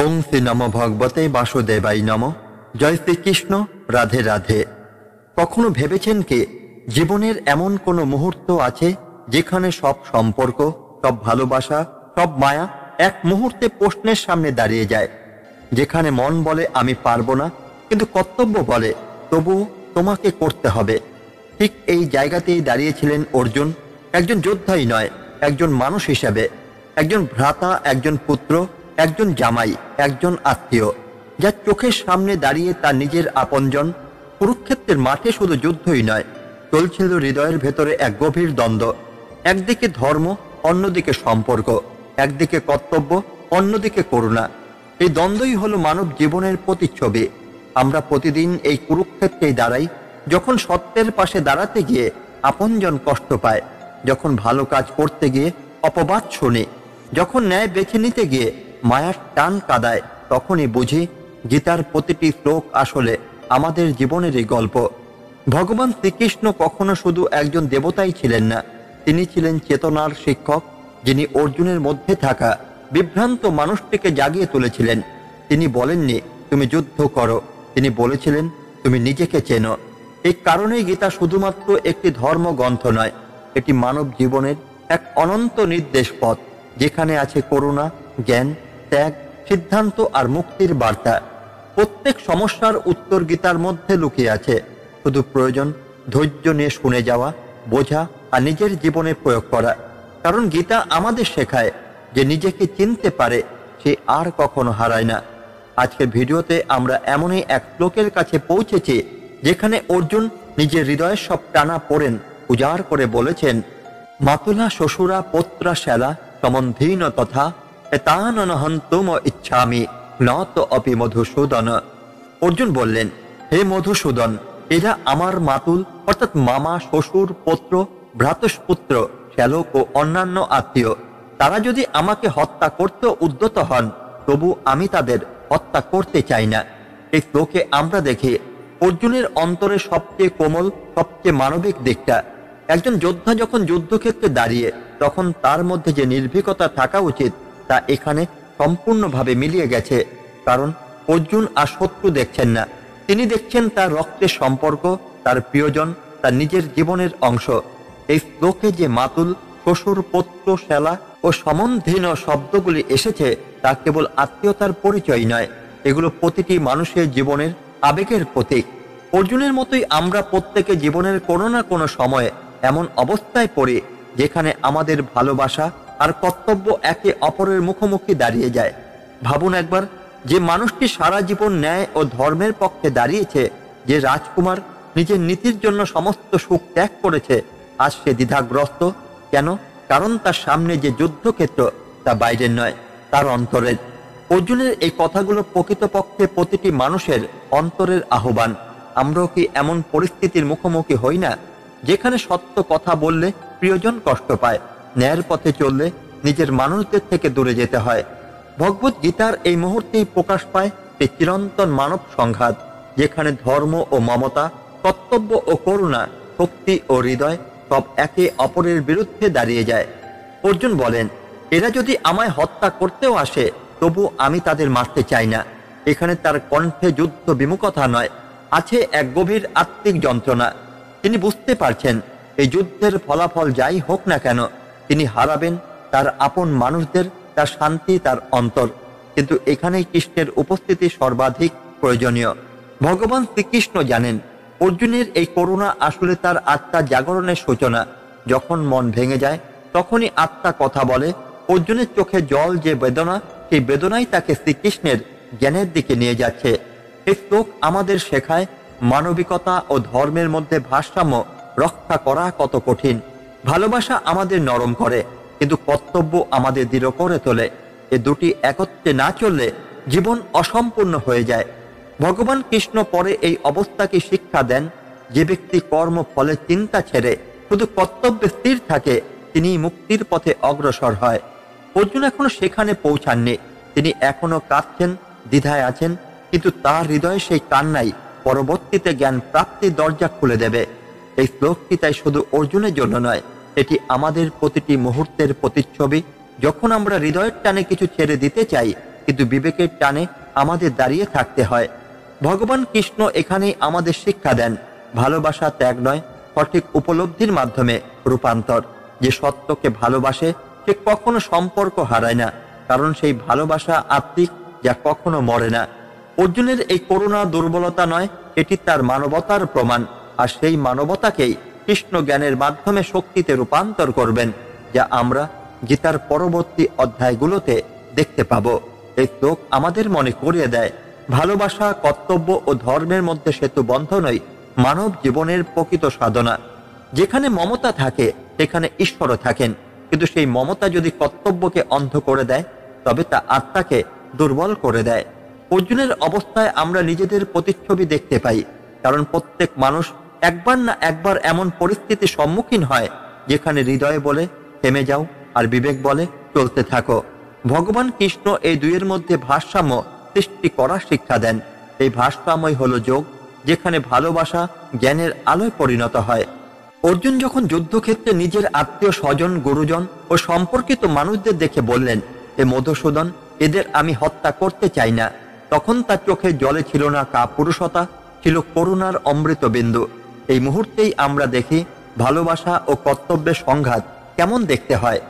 ওং শ্রী নম ভগবতে বাসুদেবাই নম। জয় শ্রীকৃষ্ণ। রাধে রাধে। কখনো ভেবেছেন কি জীবনের এমন কোনো মুহূর্ত আছে যেখানে সব সম্পর্ক, সব ভালোবাসা, সব মায়া এক মুহূর্তে প্রশ্নের সামনে দাঁড়িয়ে যায়? যেখানে মন বলে আমি পারবো না, কিন্তু কর্তব্য বলে তবুও তোমাকে করতে হবে। ঠিক এই জায়গাতেই দাঁড়িয়েছিলেন অর্জুন, একজন যোদ্ধাই নয়, একজন মানুষ হিসেবে, একজন ভ্রাতা, একজন পুত্র, একজন জামাই, একজন আত্মীয়, যার চোখের সামনে দাঁড়িয়ে তার নিজের আপনজন। কুরুক্ষেত্রের মাঠে শুধু যুদ্ধই নয়, চলছিল হৃদয়ের ভেতরে এক গভীর দ্বন্দ্ব। একদিকে ধর্ম, অন্যদিকে সম্পর্ক, একদিকে কর্তব্য, অন্যদিকে করুণা। এই দ্বন্দ্বই হলো মানব জীবনের প্রতিচ্ছবি। আমরা প্রতিদিন এই কুরুক্ষেত্রেই দাঁড়াই, যখন সত্যের পাশে দাঁড়াতে গিয়ে আপনজন কষ্ট পায়, যখন ভালো কাজ করতে গিয়ে অপবাদ শুনি, যখন ন্যায় বেছে নিতে গিয়ে মায়ার টান কাদায়, তখনই বুঝি গীতার প্রতিটি শ্লোক আসলে আমাদের জীবনেরই গল্প। ভগবান শ্রীকৃষ্ণ কখনো শুধু একজন দেবতাই ছিলেন না, তিনি ছিলেন চেতনার শিক্ষক, যিনি অর্জুনের মধ্যে থাকা বিভ্রান্ত মানুষটিকে জাগিয়ে তুলেছিলেন। তিনি বলেননি তুমি যুদ্ধ করো, তিনি বলেছিলেন তুমি নিজেকে চেনো। এই কারণেই গীতা শুধুমাত্র একটি ধর্মগ্রন্থ নয়, এটি মানব জীবনের এক অনন্ত নির্দেশ পথ, যেখানে আছে করুণা, জ্ঞান, ত্যাগ, সিদ্ধান্ত আর মুক্তির বার্তা। প্রত্যেক সমস্যার উত্তর গীতার মধ্যে লুকিয়ে আছে, শুধু প্রয়োজন ধৈর্য নিয়ে শুনে যাওয়া, বোঝা আর নিজের জীবনে প্রয়োগ করা। কারণ গীতা আমাদের শেখায় যে নিজেকে চিনতে পারে সে আর কখনো হারায় না। আজকের ভিডিওতে আমরা এমনই এক শ্লোকের কাছে পৌঁছেছি যেখানে অর্জুন নিজের হৃদয়ের সব টানা পড়েন উজাড় করে বলেছেন, মাতুলা শ্বশুরা পুত্রা শ্যালা সমন্ধীন তথা এতানহন্তুম ইচ্ছামি নত অপি মধুসূদন। অর্জুন বললেন, হে মধুসূদন, এরা আমার মাতুল অর্থাৎ মামা, শ্বশুর, পুত্র, ভ্রাতুষ্পুত্র, শ্যালক ও অন্যান্য আত্মীয়। তারা যদি আমাকে হত্যা করতে উদ্যত হন, তবু আমি তাদের হত্যা করতে চাই না। এই শ্লোকে আমরা দেখি অর্জুনের অন্তরে সবচেয়ে কোমল, সবচেয়ে মানবিক দিকটা। একজন যোদ্ধা যখন যুদ্ধক্ষেত্রে দাঁড়িয়ে, তখন তার মধ্যে যে নির্ভীকতা থাকা উচিত তা এখানে সম্পূর্ণভাবে মিলিয়ে গেছে। কারণ অর্জুন আর শত্রু দেখছেন না, তিনি দেখছেন তার রক্তের সম্পর্ক, তার প্রিয়জন, তার নিজের জীবনের অংশ। এই শ্লোকে যে মাতুল, শ্বশুর, পুত্র, শ্যালা ও সমন্ধীন শব্দগুলি এসেছে তা কেবল আত্মীয়তার পরিচয় নয়, এগুলো প্রতিটি মানুষের জীবনের আবেগের প্রতীক। অর্জুনের মতোই আমরা প্রত্যেকে জীবনের কোনো না কোনো সময়ে এমন অবস্থায় পড়ি যেখানে আমাদের ভালোবাসা আর কর্তব্য একে অপরের মুখোমুখি দাঁড়িয়ে যায়। ভাবুন একবার, যে মানুষটি সারা জীবন ন্যায় ও ধর্মের পক্ষে দাঁড়িয়েছে, যে রাজকুমার নিজের নীতির জন্য সমস্ত সুখ ত্যাগ করেছে, আজ সে দ্বিধাগ্রস্ত। কেন? কারণ তার সামনে যে যুদ্ধক্ষেত্র তা বাইরের নয়, তার অন্তরের। অর্জুনের এই কথাগুলো প্রকৃতপক্ষে প্রতিটি মানুষের অন্তরের আহ্বান। আমরাও কি এমন পরিস্থিতির মুখোমুখি হই না, যেখানে সত্য কথা বললে প্রিয়জন কষ্ট পায়, ন্যায়ের পথে চললে নিজের মানুষদের থেকে দূরে যেতে হয়? ভগবত গীতার এই মুহূর্তেই প্রকাশ পায় এই চিরন্তন মানব সংঘাত, যেখানে ধর্ম ও মমতা, কর্তব্য ও করুণা, শক্তি ও হৃদয় সব একে অপরের বিরুদ্ধে দাঁড়িয়ে যায়। অর্জুন বলেন, এরা যদি আমায় হত্যা করতেও আসে, তবু আমি তাদের মারতে চাই না। এখানে তার কণ্ঠে যুদ্ধ বিমুখতা নয়, আছে এক গভীর আত্মিক যন্ত্রণা। তিনি বুঝতে পারছেন এই যুদ্ধের ফলাফল যাই হোক না কেন, তিনি হারাবেন তার আপন মানুষদের, তার শান্তি, তার অন্তর। কিন্তু এখানেই কৃষ্ণের উপস্থিতি সর্বাধিক প্রয়োজনীয়। ভগবান শ্রীকৃষ্ণ জানেন অর্জুনের এই করুণা আসলে তার আত্মার জাগরণের সূচনা। যখন মন ভেঙে যায়, তখনই আত্মা কথা বলে। অর্জুনের চোখে জল যে বেদনা, সেই বেদনাই তাকে শ্রীকৃষ্ণের জ্ঞানের দিকে নিয়ে যাচ্ছে। এই শ্লোক আমাদের শেখায় মানবিকতা ও ধর্মের মধ্যে ভারসাম্য রক্ষা করা কত কঠিন। ভালোবাসা আমাদের নরম করে, কিন্তু কর্তব্য আমাদের দৃঢ় করে তোলে। এ দুটি একত্রে না চললে জীবন অসম্পূর্ণ হয়ে যায়। ভগবান কৃষ্ণ পরে এই অবস্থাকে শিক্ষা দেন, যে ব্যক্তি কর্ম ফলে চিন্তা ছেড়ে শুধু কর্তব্যে স্থির থাকে, তিনি মুক্তির পথে অগ্রসর হয়। অর্জুন এখনো সেখানে পৌঁছাননি, তিনি এখনো কাঁদছেন, দ্বিধায় আছেন, কিন্তু তার হৃদয়ে সেই কান্নাই পরবর্তীতে জ্ঞান প্রাপ্তির দরজা খুলে দেবে। এই শ্লোকটি তাই শুধু অর্জুনের জন্য নয়, এটি আমাদের প্রতিটি মুহূর্তের প্রতিচ্ছবি। যখন আমরা হৃদয়ের টানে কিছু ছেড়ে দিতে চাই, কিন্তু বিবেকের টানে আমাদের দাঁড়িয়ে থাকতে হয়। ভগবান কৃষ্ণ এখানেই আমাদের শিক্ষা দেন, ভালোবাসা ত্যাগ নয়, সঠিক উপলব্ধির মাধ্যমে রূপান্তর। যে সত্যকে ভালোবাসে সে কখনো সম্পর্ক হারায় না, কারণ সেই ভালোবাসা আত্মিক, যা কখনো মরে না। অর্জুনের এই করুণা দুর্বলতা নয়, এটি তার মানবতার প্রমাণ। আর সেই মানবতাকেই কৃষ্ণ জ্ঞানের মাধ্যমে শক্তিতে রূপান্তর করবেন, যা আমরা গীতার পরবর্তী অধ্যায়গুলোতে দেখতে পাব। এই শ্লোক আমাদের মনে করিয়ে দেয়, ভালোবাসা, কর্তব্য ও ধর্মের মধ্যে সেতু বন্ধনই মানব জীবনের প্রকৃত সাধনা। যেখানে মমতা থাকে সেখানে ঈশ্বরও থাকেন, কিন্তু সেই মমতা যদি কর্তব্যকে অন্ধ করে দেয় তবে তা আত্মাকে দুর্বল করে দেয়। অর্জুনের অবস্থায় আমরা নিজেদের প্রতিচ্ছবি দেখতে পাই, কারণ প্রত্যেক মানুষ একবার না একবার এমন পরিস্থিতির সম্মুখীন হয় যেখানে হৃদয় বলে থেমে যাও আর বিবেক বলে চলতে থাকো। ভগবান কৃষ্ণ এই দুইয়ের মধ্যে ভারসাম্য সৃষ্টি করার শিক্ষা দেন। এই ভারসাম্যই হলো যোগ, যেখানে ভালোবাসা জ্ঞানের আলোয় পরিণত হয়। অর্জুন যখন যুদ্ধক্ষেত্রে নিজের আত্মীয় স্বজন, গুরুজন ও সম্পর্কিত মানুষদের দেখে বললেন, এ মধুসূদন, এদের আমি হত্যা করতে চাই না, তখন তার চোখে জলে ছিল না কাপুরুষতা, ছিল করুণার অমৃত বিন্দু। এই মুহূর্তেই আমরা দেখি ভালোবাসা ও কর্তব্যের সংঘাত কেমন দেখতে হয়।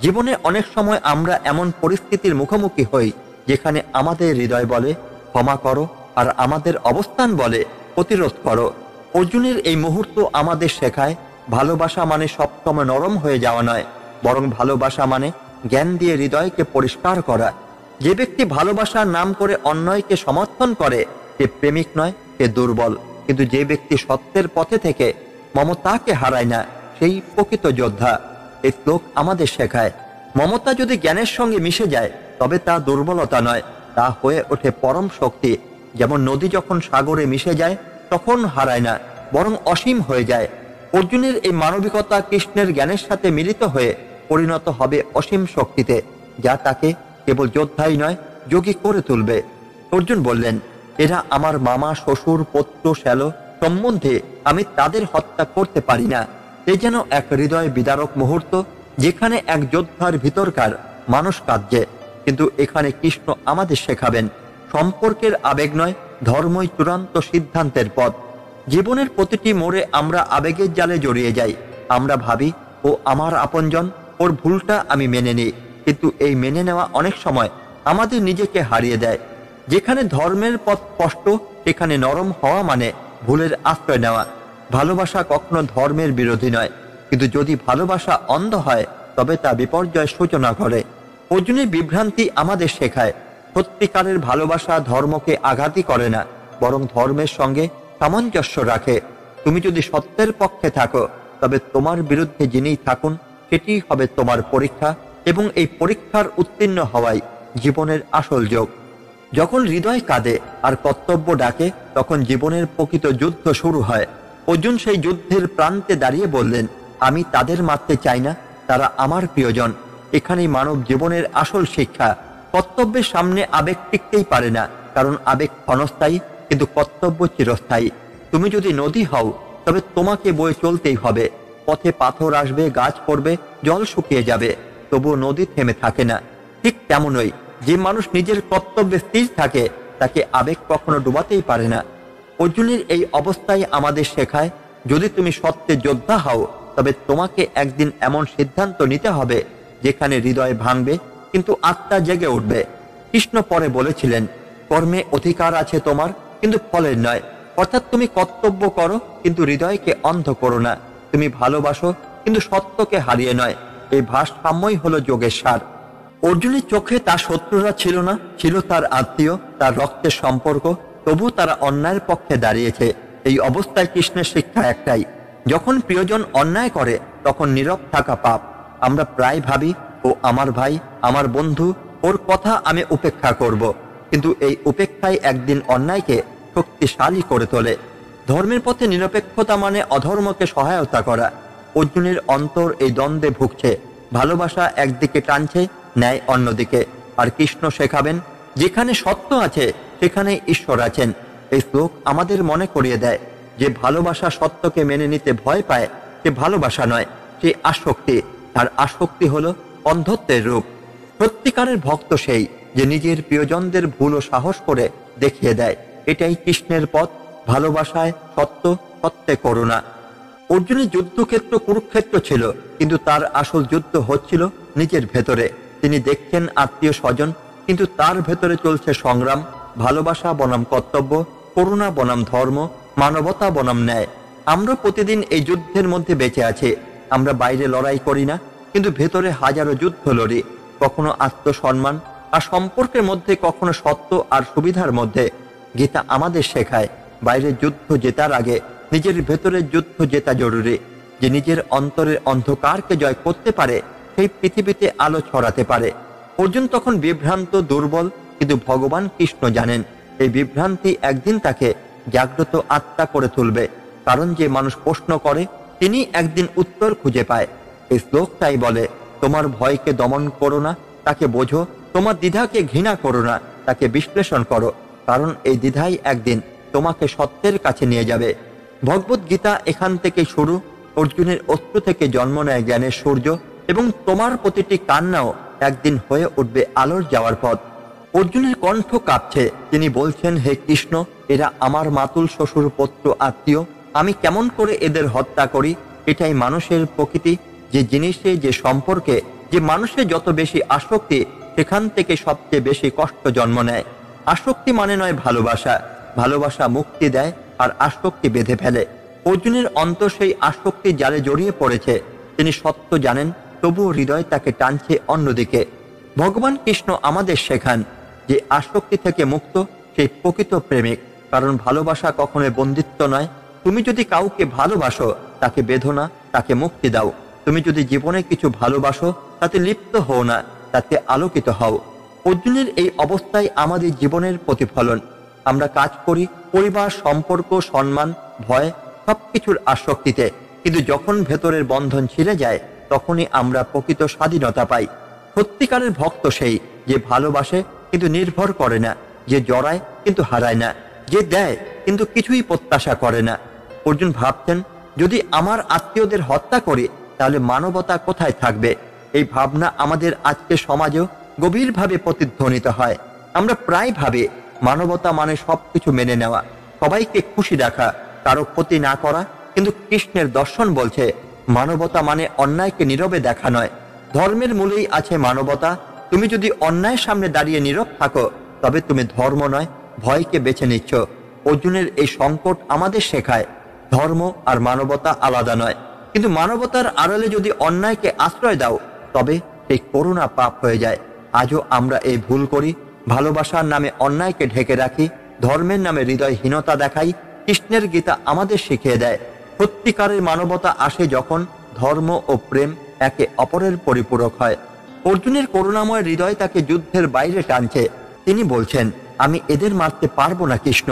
জীবনে অনেক সময় আমরা এমন পরিস্থিতির মুখোমুখি হই যেখানে আমাদের হৃদয় বলে ক্ষমা করো, আর আমাদের অবস্থান বলে প্রতিরোধ করো। অর্জুনের এই মুহূর্ত আমাদের শেখায়, ভালোবাসা মানে সবসময় নরম হয়ে যাওয়া নয়, বরং ভালোবাসা মানে জ্ঞান দিয়ে হৃদয়কে পরিষ্কার করা। যে ব্যক্তি ভালোবাসার নাম করে অন্যায়কে সমর্থন করে সে প্রেমিক নয়, সে দুর্বল। কিন্তু যে ব্যক্তি সত্যের পথে থেকে মমতাকে হারায় না সেই প্রকৃত যোদ্ধা। এই শ্লোক আমাদের শেখায়, মমতা যদি জ্ঞানের সঙ্গে মিশে যায় তবে তা দুর্বলতা নয়, তা হয়ে ওঠে পরম শক্তি। যেমন নদী যখন সাগরে মিশে যায় তখন হারায় না, বরং অসীম হয়ে যায়। অর্জুনের এই মানবিকতা কৃষ্ণের জ্ঞানের সাথে মিলিত হয়ে পরিণত হবে অসীম শক্তিতে, যা তাকে কেবল যোদ্ধাই নয়, যোগী করে তুলবে। অর্জুন বললেন, এরা আমার মামা, শ্বশুর, পুত্র, শ্যালো সম্বন্ধে আমি তাদের হত্যা করতে পারি না। এ যেন এক হৃদয় বিদারক মুহূর্ত, যেখানে এক যোদ্ধার ভিতরকার মানুষ কাঁদছে। কিন্তু এখানে কৃষ্ণ আমাদের শেখাবেন, সম্পর্কের আবেগ নয়, ধর্মই চূড়ান্ত সিদ্ধান্তের পথ। জীবনের প্রতিটি মোড়ে আমরা আবেগের জালে জড়িয়ে যাই। আমরা ভাবি, ও আমার আপনজন, ওর ভুলটা আমি মেনে নিই। কিন্তু এই মেনে নেওয়া অনেক সময় আমাদের নিজেকে হারিয়ে দেয়। যেখানে ধর্মের পথ স্পষ্ট সেখানে নরম হওয়া মানে ভুলের আশ্রয় নেওয়া। ভালোবাসা কখনো ধর্মের বিরোধী নয়, কিন্তু যদি ভালোবাসা অন্ধ হয় তবে তা বিপর্যয়ের সূচনা করে। অর্জুনের বিভ্রান্তি আমাদের শেখায়, সত্যিকারের ভালোবাসা ধর্মকে আঘাতই করে না, বরং ধর্মের সঙ্গে সামঞ্জস্য রাখে। তুমি যদি সত্যের পক্ষে থাকো তবে তোমার বিরুদ্ধে যিনিই থাকুন সেটিই হবে তোমার পরীক্ষা, এবং এই পরীক্ষার উত্তীর্ণ হওয়াই জীবনের আসল যোগ। যখন হৃদয় কাঁদে আর কর্তব্য ডাকে তখন জীবনের প্রকৃত যুদ্ধ শুরু হয়। অর্জুন সেই যুদ্ধের প্রান্তে দাঁড়িয়ে বললেন, আমি তাদের মারতে চাই না, তারা আমার প্রিয়জন। এখানেই মানব জীবনের আসল শিক্ষা। কর্তব্যের সামনে আবেগ টিকতেই পারে না, কারণ আবেগ ক্ষণস্থায়ী, কিন্তু কর্তব্য চিরস্থায়ী। তুমি যদি নদী হও তবে তোমাকে বয়ে চলতেই হবে। পথে পাথর আসবে, গাছ পড়বে, জল শুকিয়ে যাবে, তবুও নদী থেমে থাকে না। ঠিক তেমনই যে মানুষ নিজের কর্তব্যে স্থির থাকে তাকে আবেগ কখনো ডুবাতেই পারে না। অর্জুনের এই অবস্থায় আমাদের শেখায়, যদি তুমি সত্যে যোদ্ধা হও তবে তোমাকে একদিন এমন সিদ্ধান্ত নিতে হবে যেখানে হৃদয় ভাঙবে কিন্তু আত্মা জেগে উঠবে। কৃষ্ণ পরে বলেছিলেন, কর্মে অধিকার আছে তোমার, কিন্তু ফলের নয়। অর্থাৎ তুমি কর্তব্য করো কিন্তু হৃদয়কে অন্ধ করো না। তুমি ভালোবাসো কিন্তু সত্যকে হারিয়ে নয়। এই ভারসাম্যই হলো যোগের সার। অর্জুনের চোখে তার শত্রুরা ছিল না, ছিল তার আত্মীয়, তার রক্তের সম্পর্ক। তবু তারা অন্যায়ের পক্ষে দাঁড়িয়েছে। এই অবস্থায় কৃষ্ণের শিক্ষা একটাই, যখন প্রিয়জন অন্যায় করে তখন নীরব থাকা পাপ। আমরা প্রায় ভাবি, ও আমার ভাই, আমার বন্ধু, ওর কথা আমি উপেক্ষা করব। কিন্তু এই উপেক্ষাই একদিন অন্যায়কে শক্তিশালী করে তোলে। ধর্মের পথে নিরপেক্ষতা মানে অধর্মকে সহায়তা করা। অর্জুনের অন্তর এই দ্বন্দ্বে ভুগছে, ভালোবাসা একদিকে টানছে, ন্যায় অন্যদিকে। আর কৃষ্ণ শেখাবেন, যেখানে সত্য আছে সেখানে ঈশ্বর আছেন। এই শ্লোক আমাদের মনে করিয়ে দেয় যে ভালোবাসা সত্যকে মেনে নিতে ভয় পায় সে ভালোবাসা নয়, সে আসক্তি। আর আসক্তি হলো অন্ধত্বের রূপ। সত্যিকারের ভক্ত সেই যে নিজের প্রিয়জনদের ভুল ও সাহস করে দেখিয়ে দেয়। এটাই কৃষ্ণের পথ, ভালোবাসায় সত্য, সত্যে করুণা। অর্জুনের যুদ্ধক্ষেত্র কুরুক্ষেত্র ছিল, কিন্তু তার আসল যুদ্ধ হচ্ছিল নিজের ভেতরে। তিনি দেখছেন আত্মীয় স্বজন, কিন্তু তার ভেতরে চলছে সংগ্রাম। ভালোবাসা বনাম কর্তব্য, করুণা বনাম ধর্ম, মানবতা বনাম ন্যায়। আমরা প্রতিদিন এই যুদ্ধের মধ্যে বেঁচে আছি। আমরা বাইরে লড়াই করি না, কিন্তু ভেতরে হাজারো যুদ্ধ লড়ি। কখনো আত্মসম্মান আর সম্পর্কের মধ্যে, কখনো সত্য আর সুবিধার মধ্যে। গীতা আমাদের শেখায়, বাইরের যুদ্ধ জেতার আগে নিজের ভেতরের যুদ্ধ জেতা জরুরি। যে নিজের অন্তরের অন্ধকারকে জয় করতে পারে, সেই পৃথিবীতে আলো ছড়াতে পারে। অর্জুন তখন বিভ্রান্ত, দুর্বল, কিন্তু ভগবান কৃষ্ণ জানেন এই বিভ্রান্তি একদিন তাকে জাগ্রত আত্মা করে তুলবে। কারণ যে মানুষ প্রশ্ন করে, তিনি একদিন উত্তর খুঁজে পায়। এই শ্লোকটাই বলে, তোমার ভয়কে দমন করো না, তাকে বোঝো। তোমার দ্বিধাকে ঘৃণা করো না, তাকে বিশ্লেষণ করো। কারণ এই দ্বিধাই একদিন তোমাকে সত্যের কাছে নিয়ে যাবে। ভগবত গীতা এখান থেকে শুরু। অর্জুনের অস্ত্র থেকে জন্ম নেয় জ্ঞানের সূর্য, এবং তোমার প্রতিটি কান্নাও একদিন হয়ে উঠবে আলোর যাওয়ার পথ। অর্জুনের কণ্ঠ কাঁপছে। তিনি বলছেন, হে কৃষ্ণ, এরা আমার মাতুল শ্বশুর পুত্র আত্মীয়। আমি কেমন করে এদের হত্যা করি? এটাই মানুষের প্রকৃতি। যে জিনিসে, যে সম্পর্কে, যে মানুষের যত বেশি আসক্তি, সেখান থেকে সবচেয়ে বেশি কষ্ট জন্ম নেয়। আসক্তি মানে নয় ভালোবাসা। ভালোবাসা মুক্তি দেয়, আর আসক্তি বেঁধে ফেলে। অর্জুনের অন্তর সেই আসক্তি জালে জড়িয়ে পড়েছে। তিনি সত্য জানেন, তবুও হৃদয় তাকে টানছে অন্যদিকে। ভগবান কৃষ্ণ আমাদের শেখান যে আসক্তি থেকে মুক্ত সেই প্রকৃত প্রেমিক। কারণ ভালোবাসা কখনোই বন্দিত্ব নয়। তুমি যদি কাউকে ভালোবাসো, তাকে বেঁধো না, তাকে মুক্তি দাও। তুমি যদি জীবনে কিছু ভালোবাসো, তাতে লিপ্ত হও না, তাতে আলোকিত হও। অর্জুনের এই অবস্থায় আমাদের জীবনের প্রতিফলন। আমরা কাজ করি পরিবার, সম্পর্ক, সম্মান, ভয়, সবকিছুর আসক্তিতে। কিন্তু যখন ভেতরের বন্ধন ছিঁড়ে যায়, তখনই আমরা প্রকৃত স্বাধীনতা পাই। সত্যিকারের ভক্ত সেই যে ভালোবাসে কিন্তু নির্ভর করে না, যে জড়ায় কিন্তু হারায় না, যে দেয় কিন্তু কিছুই প্রত্যাশা করে না। অর্জুন ভাবতেন, যদি আমার আত্মীয়দের হত্যা করি, তাহলে মানবতা কোথায় থাকবে? এই ভাবনা আমাদের আজকের সমাজেও গভীরভাবে প্রতিধ্বনিত হয়। আমরা প্রায় ভাবি মানবতা মানে সবকিছু মেনে নেওয়া, সবাইকে খুশি রাখা, কারো ক্ষতি না করা। কিন্তু কৃষ্ণের দর্শন বলছে, মানবতা মানে অন্যায়কে নীরবে দেখা নয়। ধর্মের মূলেই আছে মানবতা। তুমি যদি অন্যায়ের সামনে দাঁড়িয়ে নীরব থাকো, তবে তুমি ধর্ম নয়, ভয়কে বেছে নিচ্ছ। অর্জুনের এই সংকট আমাদের শেখায়, ধর্ম আর মানবতা আলাদা নয়। কিন্তু মানবতার আড়ালে যদি অন্যায়কে আশ্রয় দাও, তবে সেই করুণা পাপ হয়ে যায়। আজও আমরা এই ভুল করি। ভালোবাসার নামে অন্যায়কে ঢেকে রাখি, ধর্মের নামে হৃদয়হীনতা দেখাই। কৃষ্ণের গীতা আমাদের শিখিয়ে দেয়, সত্যিকারের মানবতা আসে যখন ধর্ম ও প্রেম একে অপরের পরিপূরক হয়। অর্জুনের করুণাময় হৃদয় তাকে যুদ্ধের বাইরে টানছে। তিনি বলছেন, আমি এদের মারতে পারবো না কৃষ্ণ।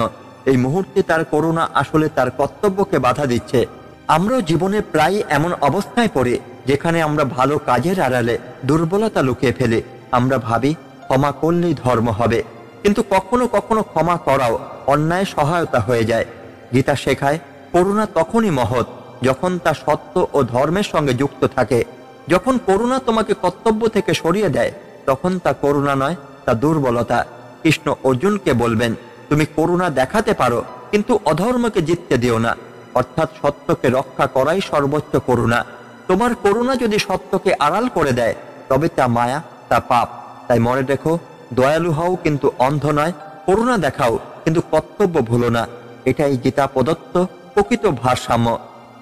এই মুহূর্তে তার করুণা আসলে তার কর্তব্যকে বাধা দিচ্ছে। আমরাও জীবনে প্রায় এমন অবস্থায় পড়ি, যেখানে আমরা ভালো কাজের আড়ালে দুর্বলতা লুকিয়ে ফেলি। আমরা ভাবি ক্ষমা করলেই ধর্ম হবে, কিন্তু কখনো কখনো ক্ষমা করাও অন্যায় সহায়তা হয়ে যায়। গীতা শেখায়, করুণা তখনই মহৎ যখন তা সত্য ও ধর্মের সঙ্গে যুক্ত থাকে। যখন করুণা তোমাকে কর্তব্য থেকে সরিয়ে দেয়, তখন তা করুণা নয়, তা দুর্বলতা। কৃষ্ণ অর্জুনকে বলবেন, তুমি করুণা দেখাতে পারো, কিন্তু অধর্মকে জিততে দিও না। অর্থাৎ সত্যকে রক্ষা করাই সর্বোচ্চ করুণা। তোমার করুণা যদি সত্যকে আড়াল করে দেয়, তবে তা মায়া, তা পাপ। তাই মনে রেখো, দয়ালু হও কিন্তু অন্ধ নয়, করুণা দেখাও কিন্তু কর্তব্য ভুলো না। এটাই গীতা প্রদত্ত প্রকৃত ভারসাম্য।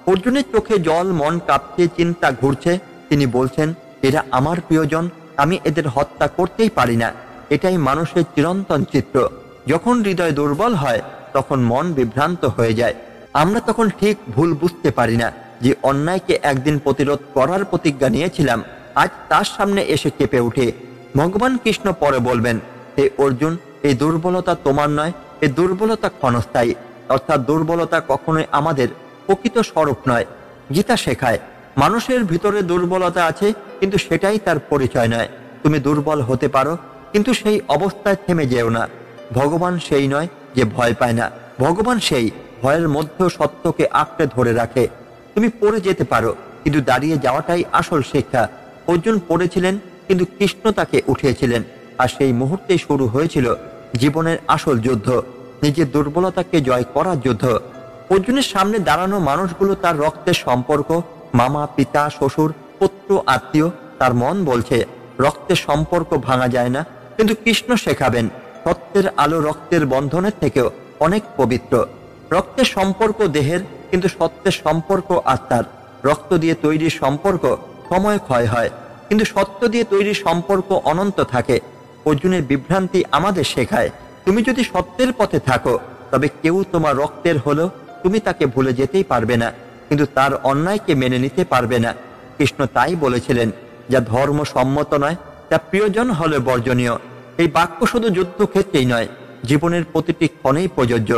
অর্জুনের চোখে জল, মন কাঁপছে, চিন্তা ঘুরছে। তিনি বলছেন, এরা আমার প্রিয়জন, আমি এদের হত্যা করতেই পারি না। এটাই মানুষের চিরন্তন চিত্র। যখন হৃদয় দুর্বল হয়, তখন মন বিভ্রান্ত হয়ে যায়। আমরা তখন ঠিক ভুল বুঝতে পারি না যে অন্যায়কে একদিন প্রতিরোধ করার প্রতিজ্ঞা নিয়েছিলাম, আজ তার সামনে এসে কেঁপে উঠে। ভগবান কৃষ্ণ পরে বলবেন, হে অর্জুন, এই দুর্বলতা তোমার নয়, এই দুর্বলতা ক্ষণস্থায়ী। অর্থাৎ দুর্বলতা কখনোই আমাদের প্রকৃত স্বরূপ নয়। গীতা শেখায়, মানুষের ভিতরে দুর্বলতা আছে, কিন্তু সেটাই তার পরিচয় নয়। তুমি দুর্বল হতে পারো, কিন্তু সেই অবস্থায় থেমে যেও না। ভগবান সেই নয় যে ভয় পায় না, ভগবান সেই ভয়ের মধ্যেও সত্যকে আঁকড়ে ধরে রাখে। তুমি পড়ে যেতে পারো, কিন্তু দাঁড়িয়ে যাওয়াটাই আসল শিক্ষা। অর্জুন পড়েছিলেন, কিন্তু কৃষ্ণ তাকে উঠিয়েছিলেন। আর সেই মুহূর্তেই শুরু হয়েছিল জীবনের আসল যুদ্ধ, নিজের দুর্বলতাকে জয় করার যুদ্ধ। অর্জুনের সামনে দাঁড়ানো মানুষগুলো তার রক্তের সম্পর্ক, মামা, পিতা, শ্বশুর, পুত্র, আত্মীয়। তার মন বলছে রক্তের সম্পর্ক ভাঙা যায় না, কিন্তু কৃষ্ণ শেখাবেন সত্যের আলো রক্তের বন্ধনের থেকেও অনেক পবিত্র। রক্তের সম্পর্ক দেহের, কিন্তু সত্যের সম্পর্ক আত্মার। রক্ত দিয়ে তৈরি সম্পর্ক সময় ক্ষয় হয়, কিন্তু সত্য দিয়ে তৈরি সম্পর্ক অনন্ত থাকে। অর্জুনের বিভ্রান্তি আমাদের শেখায় তুমি যদি সত্যের পথে থাকো তবে কেউ তোমার রক্তের হলেও তুমি তাকে ভুলে যেতেই পারবে না, কিন্তু তার অন্যায়কে মেনে নিতে পারবে না। কৃষ্ণ তাই বলেছিলেন, যা ধর্ম সম্মত নয় তা প্রিয়জন হলে বর্জনীয়। এই বাক্য শুধু যুদ্ধক্ষেত্রেই নয়, জীবনের প্রতিটি ক্ষণেই প্রযোজ্য।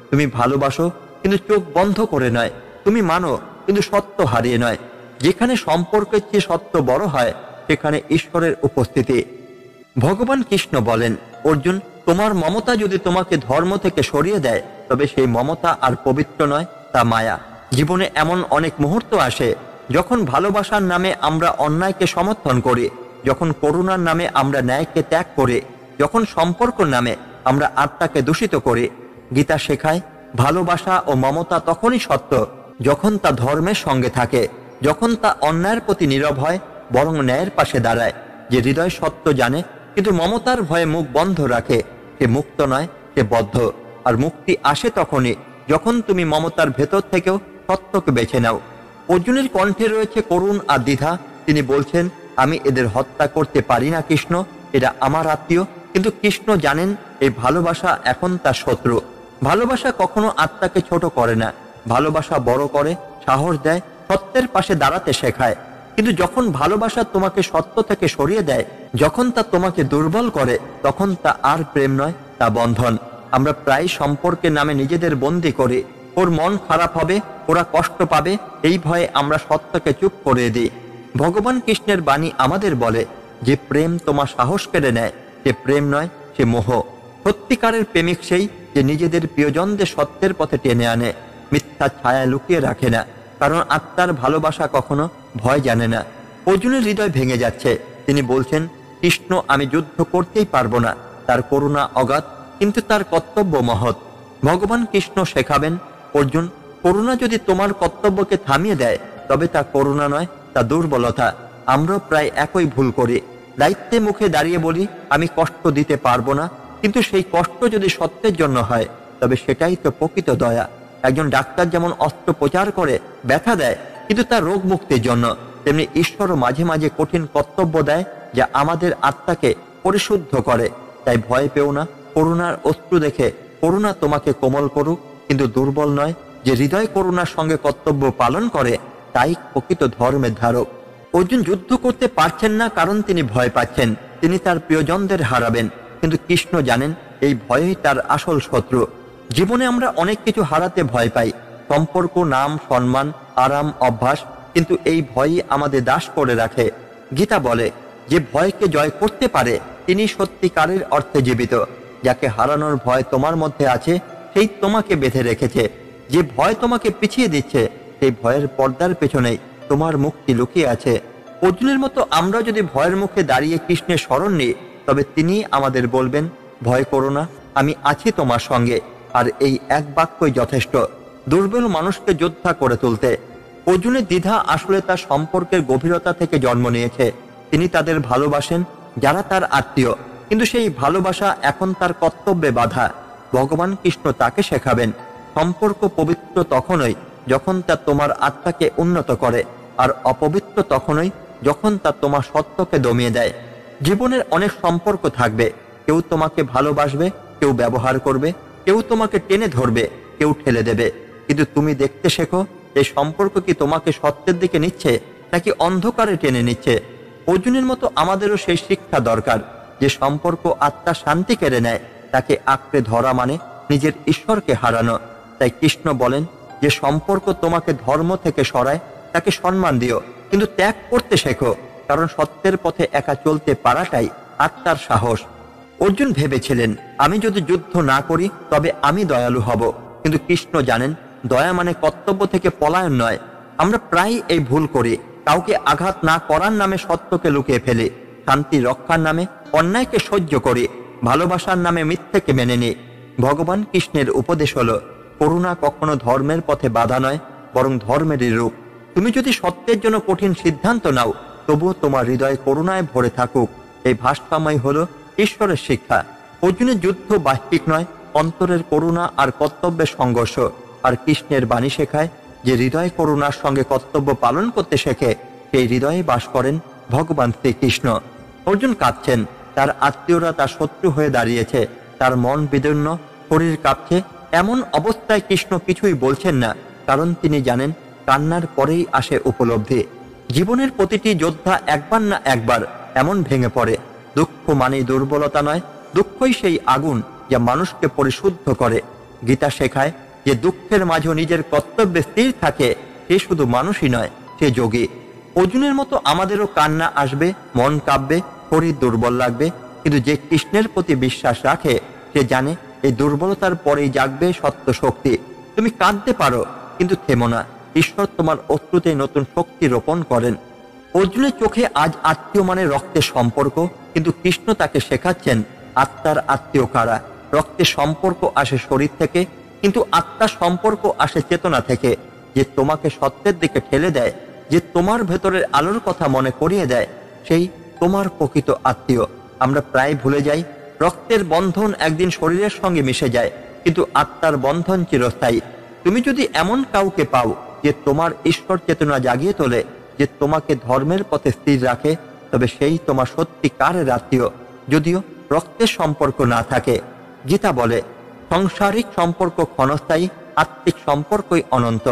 তুমি ভালোবাসো, কিন্তু চোখ বন্ধ করে নয়। তুমি মানো, কিন্তু সত্য হারিয়ে নয়। যেখানে সম্পর্কের চেয়ে সত্য বড় হয়, সেখানে ঈশ্বরের উপস্থিতি। ভগবান কৃষ্ণ বলেন, অর্জুন, তোমার মমতা যদি তোমাকে ধর্ম থেকে সরিয়ে দেয় তবে সেই মমতা আর পবিত্র নয়, তা মায়া। জীবনে এমন অনেক মুহূর্ত আসে যখন ভালোবাসার নামে আমরা অন্যায়কে সমর্থন করি, যখন করুণার নামে আমরা ন্যায়কে ত্যাগ করি, যখন সম্পর্কর নামে আমরা আত্মাকে দূষিত করি। গীতা শেখায় ভালোবাসা ও মমতা তখনই সত্য যখন তা ধর্মের সঙ্গে থাকে, যখন তা অন্যায়ের প্রতি নীরব হয়, বরং ন্যায়ের পাশে দাঁড়ায়। যে হৃদয় সত্য জানে কিন্তু মমতার ভয়ে মুখ বন্ধ রাখে, সে মুক্ত নয়, সে বদ্ধ। আর মুক্তি আসে তখনই যখন তুমি মমতার ভেতর থেকেও সত্যকে বেছে নাও। অর্জুনের কণ্ঠে রয়েছে করুণ আর দ্বিধা। তিনি বলছেন, আমি এদের হত্যা করতে পারি না কৃষ্ণ, এরা আমার আত্মীয়। কিন্তু কৃষ্ণ জানেন এই ভালোবাসা এখন তার শত্রু। ভালোবাসা কখনো আত্মাকে ছোট করে না, ভালোবাসা বড় করে, সাহস দেয়, সত্যের পাশে দাঁড়াতে শেখায়। কিন্তু যখন ভালোবাসা তোমাকে সত্য থেকে সরিয়ে দেয়, যখন তা তোমাকে দুর্বল করে, তখন তা আর প্রেম নয়, তা বন্ধন। আমরা প্রায় সম্পর্কের নামে নিজেদের বন্দী করি। ওর মন খারাপ হবে, ওরা কষ্ট পাবে, এই ভয়ে আমরা সত্যকে চুপ করে দিই। ভগবান কৃষ্ণের বাণী আমাদের বলে, যে প্রেম তোমার সাহস কেড়ে নেয়, সে প্রেম নয়, সে মোহ। সত্যিকারের প্রেমিক সেই যে নিজেদের প্রিয়জনদের সত্যের পথে টেনে আনে, মিথ্যা ছায়া লুকিয়ে রাখে না। কারণ আত্মার ভালোবাসা কখনো ভয় জানে না। অর্জুনের হৃদয় ভেঙে যাচ্ছে। তিনি বলছেন, কৃষ্ণ, আমি যুদ্ধ করতেই পারবো না। তার করুণা অগাধ, কিন্তু তার কর্তব্য মহৎ। ভগবান কৃষ্ণ শেখাবেন, অর্জুন, করুণা যদি তোমার কর্তব্যকে থামিয়ে দেয় তবে তা করুণা নয়, তা দুর্বলতা। আমরা প্রায় একই ভুল করি। দায়িত্বে মুখে দাঁড়িয়ে বলি, আমি কষ্ট দিতে পারবো না, কিন্তু সেই কষ্ট যদি সত্যের জন্য হয় তবে সেটাই তো প্রকৃত দয়া। একজন ডাক্তার যেমন অস্ত্রোপচার করে, ব্যথা দেয়, কিন্তু তার রোগ মুক্তির জন্য, তেমনি ঈশ্বরও মাঝে মাঝে কঠিন কর্তব্য দেয় যা আমাদের আত্মাকে পরিশুদ্ধ করে। তাই ভয় পেও না। করুণার অশ্রু দেখে করুণা তোমাকে কোমল করুক, কিন্তু দুর্বল নয়। যে হৃদয় করুণার সঙ্গে কর্তব্য পালন করে, তাই প্রকৃত ধর্মের ধারক। অর্জুন যুদ্ধ করতে পারছেন না কারণ তিনি ভয় পাচ্ছেন, তিনি তার প্রিয়জনদের হারাবেন। কিন্তু কৃষ্ণ জানেন এই ভয়ই তার আসল শত্রু। জীবনে আমরা অনেক কিছু হারাতে ভয় পাই, সম্পর্ক, নাম, সম্মান, আরাম, অভ্যাস, কিন্তু এই ভয়ই আমাদের দাস করে রাখে। গীতা বলে, যে ভয়কে জয় করতে পারে তিনি সত্যিকারের অর্থে জীবিত। যাকে হারানোর ভয় তোমার মধ্যে আছে, সেই তোমাকে বেঁধে রেখেছে। যে ভয় তোমাকে পিছিয়ে দিচ্ছে, সেই ভয়ের পর্দার পেছনেই তোমার মুক্তি লুকিয়ে আছে। অর্জুনের মতো আমরা যদি ভয়ের মুখে দাঁড়িয়ে কৃষ্ণের শরণ নিই, তবে তিনি আমাদের বলবেন, ভয় করো না, আমি আছি তোমার সঙ্গে। আর এই এক বাক্যই যথেষ্ট দুর্বল মানুষকে যোদ্ধা করে তুলতে। অর্জুনের দ্বিধা আসলে তার সম্পর্কের গভীরতা থেকে জন্ম নিয়েছে। তিনি তাদের ভালোবাসেন যারা তার আত্মীয়, কিন্তু সেই ভালোবাসা এখন তার কর্তব্যে বাধা। ভগবান কৃষ্ণ তাকে শেখাবেন, সম্পর্ক পবিত্র তখনই যখন তা তোমার আত্মাকে উন্নত করে, আর অপবিত্র তখনই যখন তা তোমার সত্যকে দমিয়ে দেয়। জীবনের অনেক সম্পর্ক থাকবে, কেউ তোমাকে ভালোবাসবে, কেউ ব্যবহার করবে, কেউ তোমাকে টেনে ধরবে, কেউ ঠেলে দেবে। কিন্তু তুমি দেখতে শেখো, এই সম্পর্ক কি তোমাকে সত্যের দিকে নিচ্ছে নাকি অন্ধকারে টেনে নিচ্ছে। অর্জুনের মতো আমাদেরও সেই শিক্ষা দরকার, যে সম্পর্ক আত্মার শান্তি কেড়ে নেয়, তাকে আঁকড়ে ধরা মানে নিজের ঈশ্বরকে হারানো। তাই কৃষ্ণ বলেন, যে সম্পর্ক তোমাকে ধর্ম থেকে সরায় তাকে সম্মান দিও, কিন্তু ত্যাগ করতে শেখো। কারণ সত্যের পথে একা চলতে পারাটাই আত্মার সাহস। অর্জুন ভেবেছিলেন, আমি যদি যুদ্ধ না করি তবে আমি দয়ালু হব। কিন্তু কৃষ্ণ জানেন, দয়া মানে কর্তব্য থেকে পলায়ন নয়। আমরা প্রায় এই ভুল করি, কাউকে আঘাত না করার নামে সত্যকে লুকিয়ে ফেলি, শান্তি রক্ষার নামে অন্যায়কে সহ্য করি, ভালোবাসার নামে মিথ্যেকে মেনে নিই। ভগবান কৃষ্ণের উপদেশ হলো, করুণা কখনো ধর্মের পথে বাধা নয়, বরং ধর্মেরই রূপ। তুমি যদি সত্যের জন্য কঠিন সিদ্ধান্ত নাও, তবুও তোমার হৃদয় করুণায় ভরে থাকুক। এই ভারসাম্যই হলো ঈশ্বরের শিক্ষা। অর্জুনের যুদ্ধ বাহ্যিক নয়, অন্তরের করুণা আর কর্তব্যের সংঘর্ষ। আর কৃষ্ণের বাণী শেখায় যে হৃদয় করুণার সঙ্গে কর্তব্য পালন করতে শেখে, সেই হৃদয়ে বাস করেন ভগবান শ্রীকৃষ্ণ। অর্জুন কাঁদছেন, তার আত্মীয়রা তার শত্রু হয়ে দাঁড়িয়েছে, তার মন বিদীর্ণ, শরীর কাঁপছে। এমন অবস্থায় কৃষ্ণ কিছুই বলছেন না, কারণ তিনি জানেন কান্নার পরেই আসে উপলব্ধি। জীবনের প্রতিটি যোদ্ধা একবার না একবার এমন ভেঙে পড়ে। দুঃখ মানেই দুর্বলতা নয়, দুঃখই সেই আগুন যা মানুষকে পরিশুদ্ধ করে। গীতা শেখায় যে দুঃখের মাঝেও নিজের কর্তব্যে স্থির থাকে, সে শুধু মানুষই নয়, সে যোগী। অর্জুনের মতো আমাদেরও কান্না আসবে, মন কাঁপবে, শরীর দুর্বল লাগবে, কিন্তু যে কৃষ্ণের প্রতি বিশ্বাস রাখে, সে জানে এই দুর্বলতার পরেই জাগবে সত্য শক্তি। তুমি কাঁদতে পারো, কিন্তু থেমো না। ঈশ্বর তোমার অশ্রুতে নতুন শক্তি রোপণ করেন। অর্জুনের চোখে আজ আত্মীয় মানে রক্তের সম্পর্ক, কিন্তু কৃষ্ণ তাকে শেখাচ্ছেন আত্মার আত্মীয় কারা। রক্তের সম্পর্ক আসে শরীর থেকে, কিন্তু আত্মার সম্পর্ক আসে চেতনা থেকে। যে তোমাকে সত্যের দিকে ঠেলে দেয়, যে তোমার ভেতরের আলোর কথা মনে করিয়ে দেয়, সেই তোমার প্রকৃত আত্মীয়। আমরা প্রায় ভুলে যাই, রক্তের বন্ধন একদিন শরীরের সঙ্গে মিশে যায়, কিন্তু আত্মার বন্ধন চিরস্থায়ী। তুমি যদি এমন কাউকে পাও যে তোমার ঈশ্বর চেতনা জাগিয়ে তোলে, যে তোমাকে ধর্মের পথে স্থির রাখে, তবে সেই তোমার সত্যিকারের আত্মীয়, যদিও রক্তের সম্পর্ক না থাকে। গীতা বলে, সাংসারিক সম্পর্ক ক্ষণস্থায়ী, আত্মিক সম্পর্কই অনন্ত।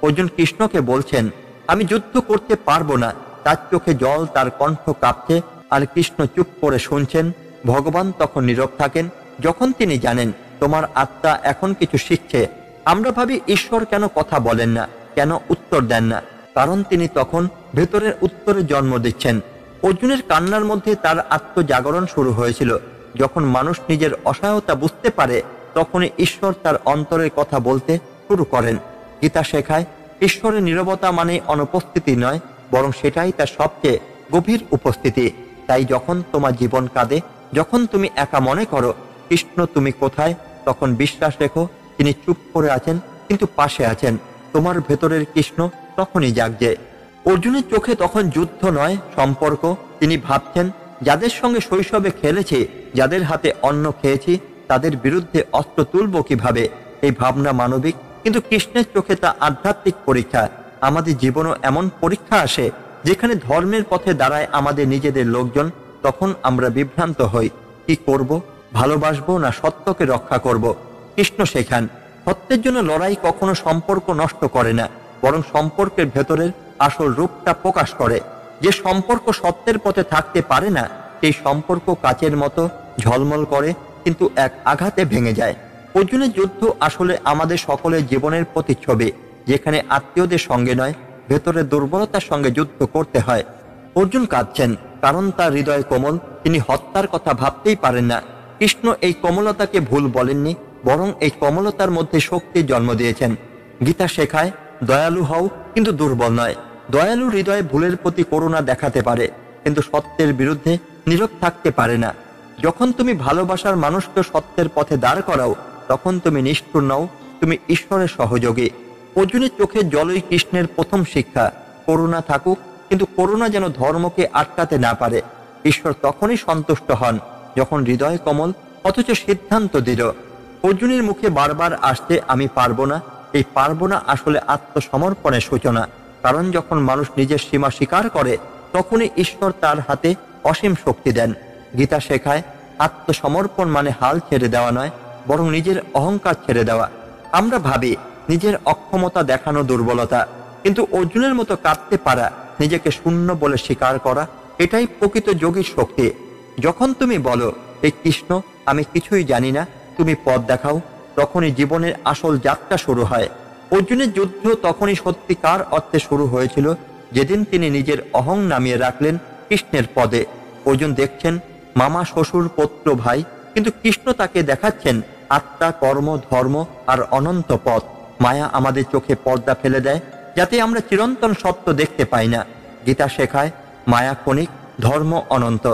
অর্জুন কৃষ্ণকে বলছেন, আমি যুদ্ধ করতে পারবো না। তার চোখে জল, তার কণ্ঠ কাঁপছে, আর কৃষ্ণ চুপ করে শুনছেন। ভগবান তখন নীরব থাকেন, যখন তিনি জানেন তোমার আত্মা এখন কিছু শিখছে। আমরা ভাবি ঈশ্বর কেন কথা বলেন না, কেন উত্তর দেন না, কারণ তিনি তখন ভেতরের উত্তরে জন্ম দিচ্ছেন। অর্জুনের কান্নার মধ্যে তার আত্মজাগরণ শুরু হয়েছিল। যখন মানুষ নিজের অসহায়তা বুঝতে পারে, তখনই ঈশ্বর তার অন্তরের কথা বলতে শুরু করেন। গীতা শেখায়, ঈশ্বরের নীরবতা মানে অনুপস্থিতি নয়, বরং সেটাই তার সবচেয়ে গভীর উপস্থিতি। তাই যখন তোমার জীবন কাঁদে, যখন তুমি একা মনে করো কৃষ্ণ তুমি কোথায়, তখন বিশ্বাস রেখো তিনি চুপ করে আছেন, কিন্তু পাশে আছেন। তোমার ভেতরের কৃষ্ণ তখনই জাগছে। অর্জুনের চোখে তখন যুদ্ধ নয়, সম্পর্ক। তিনি ভাবছেন, যাদের সঙ্গে শৈশবে খেলেছি, যাদের হাতে অন্ন খেয়েছি, তাদের বিরুদ্ধে অস্ত্র তুলব কিভাবে। এই ভাবনা মানবিক, কিন্তু কৃষ্ণের চোখে তা আধ্যাত্মিক পরীক্ষা। আমাদের জীবনও এমন পরীক্ষা আসে, যেখানে ধর্মের পথে দাঁড়ায় আমাদের নিজেদের লোকজন। তখন আমরা বিভ্রান্ত হই, কি করব, ভালোবাসবো না সত্যকে রক্ষা করব। কৃষ্ণ শেখান, সত্যের জন্য লড়াই কখনো সম্পর্ক নষ্ট করে না, বরং সম্পর্কের ভেতরের আসল রূপটা প্রকাশ করে। যে সম্পর্ক সত্যের পথে থাকতে পারে না, সেই সম্পর্ক কাচের মতো ঝলমল করে, কিন্তু এক আঘাতে ভেঙে যায়। অর্জুনের যুদ্ধ আসলে আমাদের সকলের জীবনের প্রতিচ্ছবি, যেখানে আত্মীয়দের সঙ্গে নয়, ভেতরের দুর্বলতার সঙ্গে যুদ্ধ করতে হয়। অর্জুন কাঁদছেন, কারণ তার হৃদয় কোমল। তিনি হত্যার কথা ভাবতেই পারেন না। কৃষ্ণ এই কোমলতাকে ভুল বলেননি, বরং এই কোমলতার মধ্যে শক্তির জন্ম দিয়েছেন। গীতা শেখায়, দয়ালু হও, কিন্তু দুর্বল নয়। দয়ালু হৃদয়ে ভুলের প্রতি করুণা দেখাতে পারে, কিন্তু সত্যের বিরুদ্ধে নীরব থাকতে পারে না। যখন তুমি ভালোবাসার মানুষকে সত্যের পথে দাঁড় করাও, তখন তুমি নিষ্ঠুর নও, তুমি ঈশ্বরের সহযোগী। অর্জুনের চোখের জলই কৃষ্ণের প্রথম শিক্ষা। করুণা থাকুক, কিন্তু করুণা যেন ধর্মকে আটকাতে না পারে। ঈশ্বর তখনই সন্তুষ্ট হন যখন হৃদয় কমল, অথচ সিদ্ধান্ত দৃঢ়। অর্জুনের মুখে বারবার আসছে আমি পারবো না। এই পারবো না আসলে আত্মসমর্পণের সূচনা। কারণ যখন মানুষ নিজের সীমা স্বীকার করে, তখনই ঈশ্বর তার হাতে অসীম শক্তি দেন। গীতা শেখায়, আত্মসমর্পণ মানে হাল ছেড়ে দেওয়া নয়, বরং নিজের অহংকার ছেড়ে দেওয়া। আমরা ভাবি নিজের অক্ষমতা দেখানো দুর্বলতা, কিন্তু অর্জুনের মতো কাঁদতে পারা, নিজেকে শূন্য বলে স্বীকার করা, এটাই প্রকৃত যোগীর শক্তি। যখন তুমি বলো, এই কৃষ্ণ আমি কিছুই জানি না, তুমি পথ দেখাও, তখনই জীবনের আসল যাত্রা শুরু হয়। অর্জুনের যুদ্ধ তখনই সত্যিকার অর্থে শুরু হয়েছিল, যেদিন তিনি নিজের অহং নামিয়ে রাখলেন কৃষ্ণের পদে। অর্জুন দেখছেন মামা, শ্বশুর, পুত্র, ভাই, কিন্তু কৃষ্ণ তাকে দেখাচ্ছেন আত্মা, কর্ম, ধর্ম আর অনন্ত পথ। মায়া আমাদের চোখে পর্দা ফেলে দেয়, যাতে আমরা চিরন্তন সত্য দেখতে পাই না। গীতা শেখায়, মায়া ক্ষণিক, ধর্ম অনন্ত।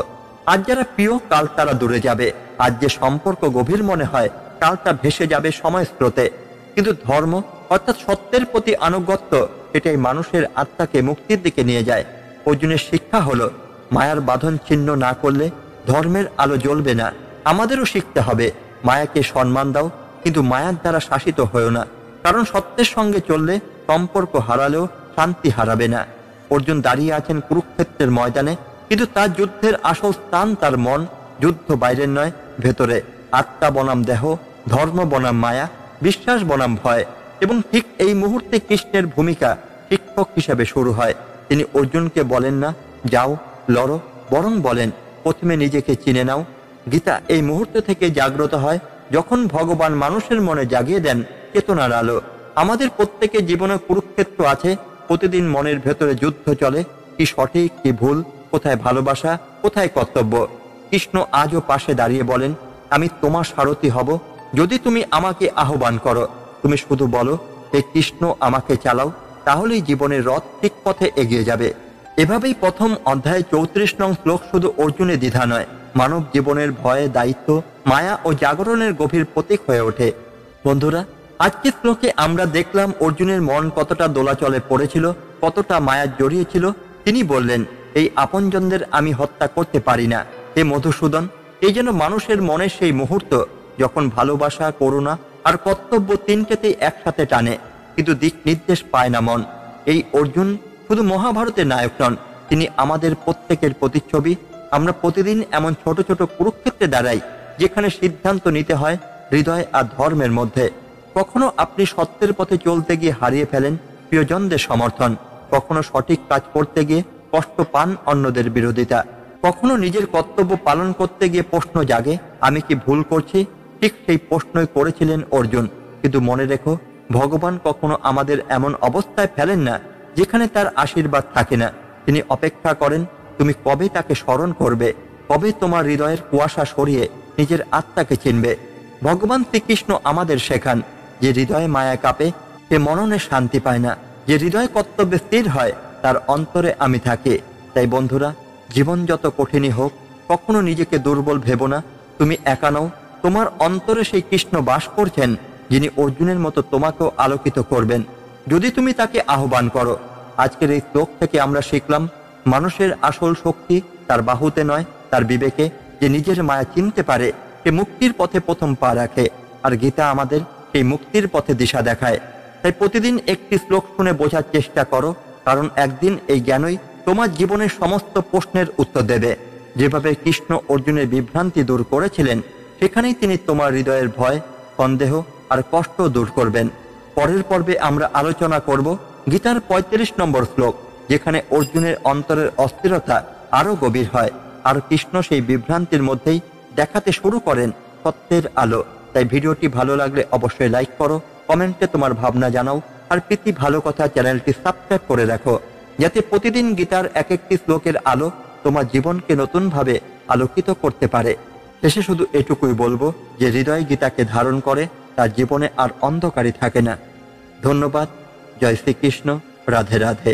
আজ যারা প্রিয় কাল তারা দূরে যাবে, আজ যে সম্পর্ক গভীর মনে হয় কাল তা ভেসে যাবে সময় স্রোতে। কিন্তু ধর্ম অর্থাৎ সত্যের প্রতি আনুগত্য, এটাই মানুষের আত্মাকে মুক্তির দিকে নিয়ে যায়। অর্জুনের শিক্ষা হলো, মায়ার বাঁধন ছিন্ন না করলে ধর্মের আলো জ্বলবে না। আমাদেরও শিখতে হবে, মায়াকে সম্মান দাও, কিন্তু মায়ার দ্বারা শাসিত হয়েও না। কারণ সত্যের সঙ্গে চললে সম্পর্ক হারালেও শান্তি হারাবে না। অর্জুন দাঁড়িয়ে আছেন কুরুক্ষেত্রের ময়দানে, কিন্তু তার যুদ্ধের আসল স্থান তার মন। যুদ্ধ বাইরের নয়, ভেতরে। আত্মা বনাম দেহ, ধর্ম বনাম মায়া, বিশ্বাস বনাম ভয়। এবং ঠিক এই মুহূর্তে কৃষ্ণের ভূমিকা শিক্ষক হিসেবে শুরু হয়। তিনি অর্জুনকে বলেন না যাও লড়ো, বরং বলেন প্রথমে নিজেকে চিনে নাও। গীতা এই মুহূর্ত থেকে জাগ্রত হয় যখন ভগবান মানুষের মনে জাগিয়ে দেন চেতনার আলো। আমাদের প্রত্যেকের জীবনে কুরুক্ষেত্র আছে। প্রতিদিন মনের ভেতরে যুদ্ধ চলে, কি সঠিক কি ভুল, কোথায় ভালোবাসা কোথায় কর্তব্য। কৃষ্ণ আজও পাশে দাঁড়িয়ে বলেন, আমি তোমার সারথি হব যদি তুমি আমাকে আহ্বান করো। তুমি শুধু বলো, হে কৃষ্ণ আমাকে চালাও, তাহলেই জীবনের রথ ঠিক পথে এগিয়ে যাবে। এভাবেই প্রথম অধ্যায়ে 34 নং শ্লোক শুধু অর্জুনের দ্বিধা নয়, মানব জীবনের ভয়, দায়িত্ব, মায়া ও জাগরণের গভীর প্রতীক হয়ে ওঠে। বন্ধুরা, আজকের শ্লোকে আমরা দেখলাম অর্জুনের মন কতটা দোলাচলে পড়েছিল, কতটা মায়া জড়িয়েছিল। তিনি বললেন, এই আপনজনদের আমি হত্যা করতে পারি না। হে মধুসূদন, এই যেন মানুষের মনের সেই মুহূর্ত যখন ভালোবাসা, করুণা আর কর্তব্য তিনটেতেই একসাথে টানে, কিন্তু দিক নির্দেশ পায় না মন। এই অর্জুন শুধু মহাভারতের নায়ক নন, তিনি আমাদের প্রত্যেকের প্রতিচ্ছবি। আমরা প্রতিদিন এমন ছোট ছোট কুরুক্ষেত্রে দাঁড়াই যেখানে সিদ্ধান্ত নিতে হয় হৃদয় আর ধর্মের মধ্যে। কখনো আপনি সত্যের পথে চলতে গিয়ে হারিয়ে ফেলেন প্রিয়জনদের সমর্থন, কখনো সঠিক কাজ করতে গিয়ে কষ্ট পান অন্যদের বিরোধিতা, কখনো নিজের কর্তব্য পালন করতে গিয়ে প্রশ্ন জাগে, আমি কি ভুল করছি? ঠিক সেই প্রশ্নই করেছিলেন অর্জুন। কিন্তু মনে রেখো, ভগবান কখনো আমাদের এমন অবস্থায় ফেলেন না যেখানে তার আশীর্বাদ থাকে না। তিনি অপেক্ষা করেন তুমি কবে তাকে স্মরণ করবে, কবে তোমার হৃদয়ের কুয়াশা সরিয়ে নিজের আত্মাকে চিনবে। ভগবান শ্রীকৃষ্ণ আমাদের শেখান, যে হৃদয়ে মায়া কাঁপে সে মননে শান্তি পায় না, যে হৃদয় কর্তব্যে স্থির হয় তার অন্তরে আমি থাকি। তাই বন্ধুরা, জীবন যত কঠিনই হোক, কখনো নিজেকে দুর্বল ভেবো না। তুমি একা নও, তোমার অন্তরে সেই কৃষ্ণ বাস করছেন, যিনি অর্জুনের মতো তোমাকেও আলোকিত করবেন যদি তুমি তাকে আহ্বান করো। আজকের এই শ্লোক থেকে আমরা শিখলাম, মানুষের আসল শক্তি তার বাহুতে নয়, তার বিবেকে। যে নিজের মায়া চিনতে পারে সে মুক্তির পথে প্রথম পা রাখে। আর গীতা আমাদের সেই মুক্তির পথে দিশা দেখায়। তাই প্রতিদিন একটি শ্লোক শুনে বোঝার চেষ্টা করো, কারণ একদিন এই জ্ঞানই তোমার জীবনের সমস্ত প্রশ্নের উত্তর দেবে। যেভাবে কৃষ্ণ অর্জুনের বিভ্রান্তি দূর করেছিলেন, সেখানেই তিনি তোমার হৃদয়ের ভয়, সন্দেহ আর কষ্ট দূর করবেন। পরের পর্বে আমরা আলোচনা করব গীতার 35 নম্বর শ্লোক, যেখানে অর্জুনের অন্তরের অস্থিরতা আরো গভীর হয়, আর কৃষ্ণ সেই বিভ্রান্তির মধ্যেই দেখাতে শুরু করেন সত্যের আলো। তাই ভিডিওটি ভালো লাগলে অবশ্যই লাইক করো, কমেন্টে তোমার ভাবনা জানাও, আর প্রীতি ভালো কথা চ্যানেলটি সাবস্ক্রাইব করে রাখো, যাতে প্রতিদিন গীতার এক একটি শ্লোকের আলো তোমার জীবনকে নতুনভাবে আলোকিত করতে পারে। শেষে শুধু এটুকুই বলবো যে হৃদয় গীতাকে ধারণ করে তার জীবনে আর অন্ধকারই থাকে না। ধন্যবাদ। জয় শ্রীকৃষ্ণ। রাধে রাধে।